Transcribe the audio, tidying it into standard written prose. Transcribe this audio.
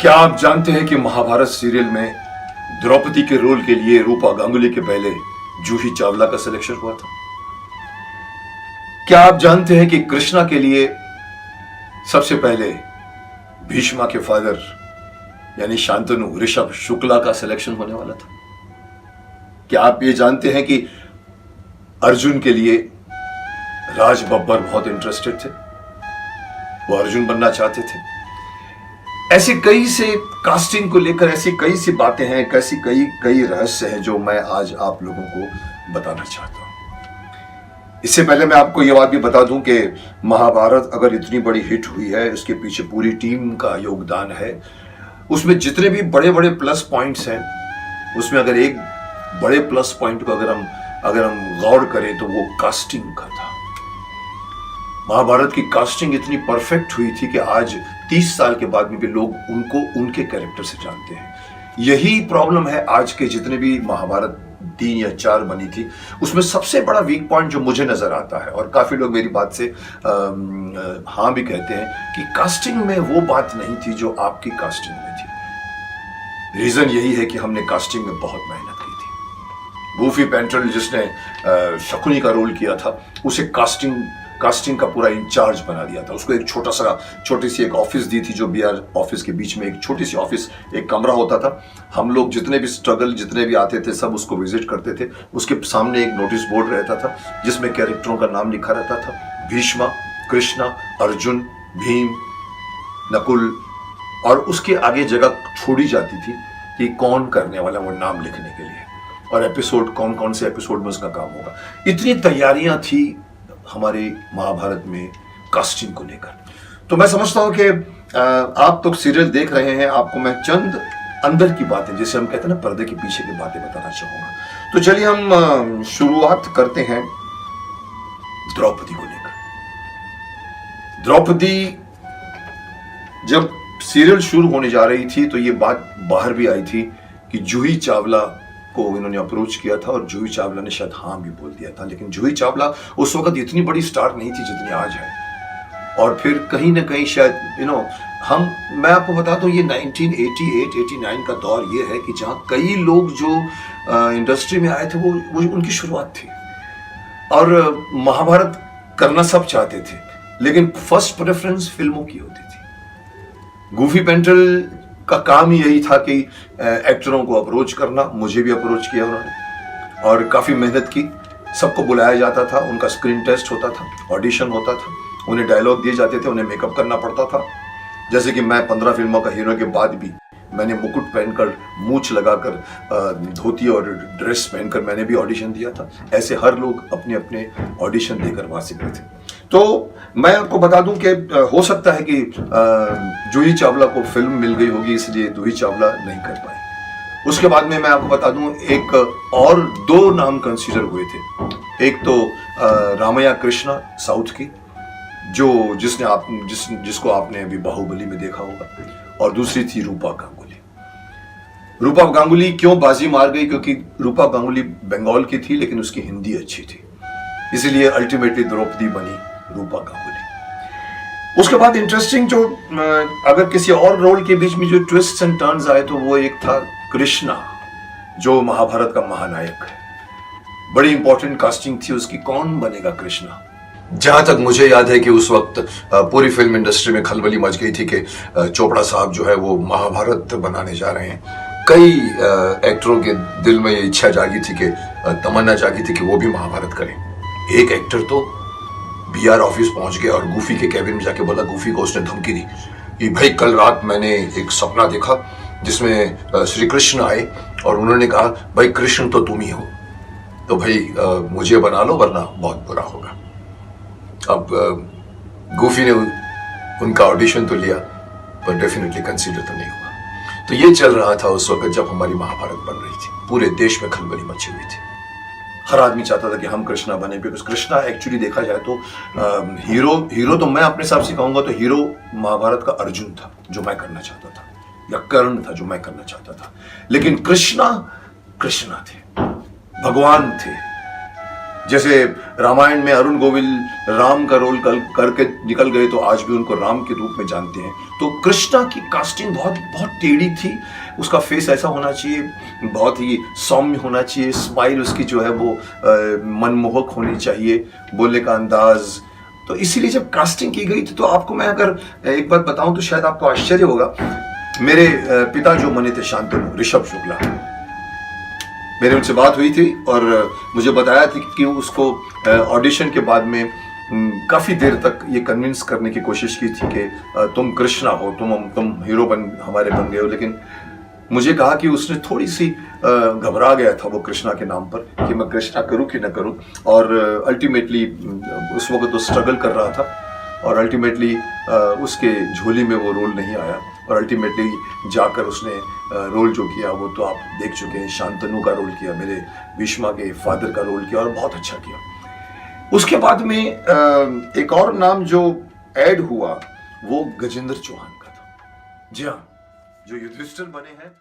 क्या आप जानते हैं कि महाभारत सीरियल में द्रौपदी के रोल के लिए रूपा गांगुली के पहले जूही चावला का सिलेक्शन हुआ था? क्या आप जानते हैं कि कृष्णा के लिए सबसे पहले भीष्मा के फादर यानी शांतनु ऋषभ शुक्ला का सिलेक्शन होने वाला था? क्या आप ये जानते हैं कि अर्जुन के लिए राज बब्बर बहुत इंटरेस्टेड थे, वो अर्जुन बनना चाहते थे। ऐसी कई से कास्टिंग को लेकर ऐसी कई सी बातें हैं, कैसी कई रहस्य हैं जो मैं आज आप लोगों को बताना चाहता हूं। इससे पहले मैं आपको यह बात भी बता दूं कि महाभारत अगर इतनी बड़ी हिट हुई है, उसके पीछे पूरी टीम का योगदान है। उसमें जितने भी बड़े बड़े प्लस पॉइंट्स हैं, उसमें अगर एक बड़े प्लस पॉइंट को अगर हम गौर करें तो वो कास्टिंग का था। महाभारत की कास्टिंग इतनी परफेक्ट हुई थी कि आज 30 साल के बाद में भी लोग उनको उनके कैरेक्टर से जानते हैं। यही प्रॉब्लम है आज के जितने भी महाभारत 3 या 4 बनी थी, उसमें सबसे बड़ा वीक पॉइंट जो मुझे नजर आता है, और काफी लोग मेरी बात से हाँ भी कहते हैं कि कास्टिंग में वो बात नहीं थी जो आपकी कास्टिंग में थी। रीजन यही है कि हमने कास्टिंग में बहुत मेहनत की थी। गूफी पेंटेल जिसने शकुनी का रोल किया था, उसे कास्टिंग का पूरा इंचार्ज बना दिया था। उसको एक छोटी सी एक ऑफिस दी थी, जो बीआर ऑफिस के बीच में एक छोटी सी ऑफिस, एक कमरा होता था। हम लोग जितने भी आते थे सब उसको विजिट करते थे। उसके सामने एक नोटिस बोर्ड रहता था जिसमें कैरेक्टरों का नाम लिखा रहता था, भीष्मा, कृष्णा, अर्जुन, भीम, नकुल, और उसके आगे जगह छोड़ी जाती थी कि कौन करने वाला वो नाम लिखने के लिए, और एपिसोड कौन से एपिसोड में उसका काम होगा। इतनी तैयारियां थी हमारे महाभारत में कास्टिंग को लेकर। तो मैं समझता हूं कि आप तो सीरियल देख रहे हैं, आपको मैं चंद अंदर की बातें, जैसे हम कहते हैं ना, पर्दे के पीछे की बातें बताना चाहूंगा। तो चलिए हम शुरुआत करते हैं द्रौपदी को लेकर। द्रौपदी जब सीरियल शुरू होने जा रही थी तो ये बात बाहर भी आई थी कि जूही चावला को इन्होंने अप्रोच किया था, और जूही चावला ने शायद हाँ भी बोल दिया था। लेकिन जूही चावला उस वक्त इतनी बड़ी स्टार नहीं थी जितनी आज है। और फिर कहीं ना कहीं शायद मैं आपको बता दूं, ये 1988-89 का दौर ये है कि जहां कई लोग जो इंडस्ट्री में आए थे वो उनकी शुरुआत थी, और महाभारत करना सब चाहते थे, लेकिन फर्स्ट प्रेफरेंस फिल्मों की होती थी। गूफी पेंटेल का काम ही यही था कि एक्टरों को अप्रोच करना। मुझे भी अप्रोच किया उन्होंने, और काफी मेहनत की। सबको बुलाया जाता था, उनका स्क्रीन टेस्ट होता था, ऑडिशन होता था, उन्हें डायलॉग दिए जाते थे, उन्हें मेकअप करना पड़ता था। जैसे कि मैं 15 फिल्मों का हीरो के बाद भी मैंने मुकुट पहनकर, मूछ लगाकर, धोती और ड्रेस पहनकर मैंने भी ऑडिशन दिया था। ऐसे हर लोग अपने अपने ऑडिशन देकर वहां से गए थे। तो मैं आपको बता दूं कि हो सकता है कि जूही चावला को फिल्म मिल गई होगी, इसलिए जूही चावला नहीं कर पाई। उसके बाद में मैं आपको बता दूं, एक और 2 नाम कंसीडर हुए थे। एक तो रामैया कृष्णा साउथ की, जिसको आपने अभी बाहुबली में देखा होगा, और दूसरी थी रूपा गांगुली। रूपा गांगुली क्यों बाजी मार गई? क्योंकि रूपा गांगुली बंगाल की थी, लेकिन उसकी हिंदी अच्छी थी, इसीलिए अल्टीमेटली द्रौपदी बनी रूपा गांगुली। उसके बाद इंटरेस्टिंग जो अगर किसी और रोल के बीच में जो ट्विस्ट एंड टर्न्स आए, तो वो एक था कृष्णा, जो महाभारत का महानायक है। बड़ी इंपॉर्टेंट कास्टिंग थी उसकी, कौन बनेगा कृष्णा। जहां तक मुझे याद है कि उस वक्त पूरी फिल्म इंडस्ट्री में खलबली मच गई थी कि चोपड़ा साहब जो है वो महाभारत बनाने जा रहे हैं। कई एक्टरों के दिल में ये इच्छा जागी थी कि तमन्ना जागी थी कि वो भी महाभारत करें। एक एक्टर तो बीआर ऑफिस पहुंच गया और गूफी के कैबिन में जाके बोला, गूफी को उसने धमकी दी कि भाई कल रात मैंने एक सपना देखा जिसमें श्री कृष्ण आए और उन्होंने कहा भाई कृष्ण तो तुम ही हो, तो भाई मुझे बना लो वरना बहुत बुरा होगा। अब गूफी ने उनका ऑडिशन तो लिया पर डेफिनेटली कंसीडर तो नहीं हुआ। तो ये चल रहा था उस वक्त जब हमारी महाभारत बन रही थी। पूरे देश में खलबली मची हुई थी। हर आदमी चाहता था कि हम कृष्णा बने, बिकॉज कृष्णा एक्चुअली देखा जाए तो हीरो तो मैं अपने हिसाब से कहूंगा तो हीरो महाभारत का अर्जुन था जो मैं करना चाहता था, या कर्ण था जो मैं करना चाहता था। लेकिन कृष्णा थे, भगवान थे। जैसे रामायण में अरुण गोविल राम का रोल करके निकल गए तो आज भी उनको राम के रूप में जानते हैं। तो कृष्णा की कास्टिंग बहुत बहुत टेढ़ी थी। उसका फेस ऐसा होना चाहिए, बहुत ही सौम्य होना चाहिए, स्माइल उसकी जो है वो मनमोहक होनी चाहिए, बोलने का अंदाज। तो इसीलिए जब कास्टिंग की गई थी, तो आपको मैं अगर एक बात बताऊं तो शायद आपको आश्चर्य होगा, मेरे पिता जो बने थे शांतनु, ऋषभ शुक्ला, मेरे उनसे बात हुई थी और मुझे बताया था कि उसको ऑडिशन के बाद में काफ़ी देर तक ये कन्विंस करने की कोशिश की थी कि तुम कृष्णा हो, तुम हीरो हमारे बन गए हो। लेकिन मुझे कहा कि उसने थोड़ी सी घबरा गया था वो कृष्णा के नाम पर कि मैं कृष्णा करूं कि ना करूं। और अल्टीमेटली उस वक्त तो स्ट्रगल कर रहा था और अल्टीमेटली उसके झोली में वो रोल नहीं आया और अल्टीमेटली जाकर उसने रोल जो किया वो तो आप देख चुके हैं, शांतनु का रोल किया, मेरे भीष्मा के फादर का रोल किया और बहुत अच्छा किया। उसके बाद में एक और नाम जो ऐड हुआ वो गजेंद्र चौहान का था। जी हाँ, जो युधिष्ठिर बने हैं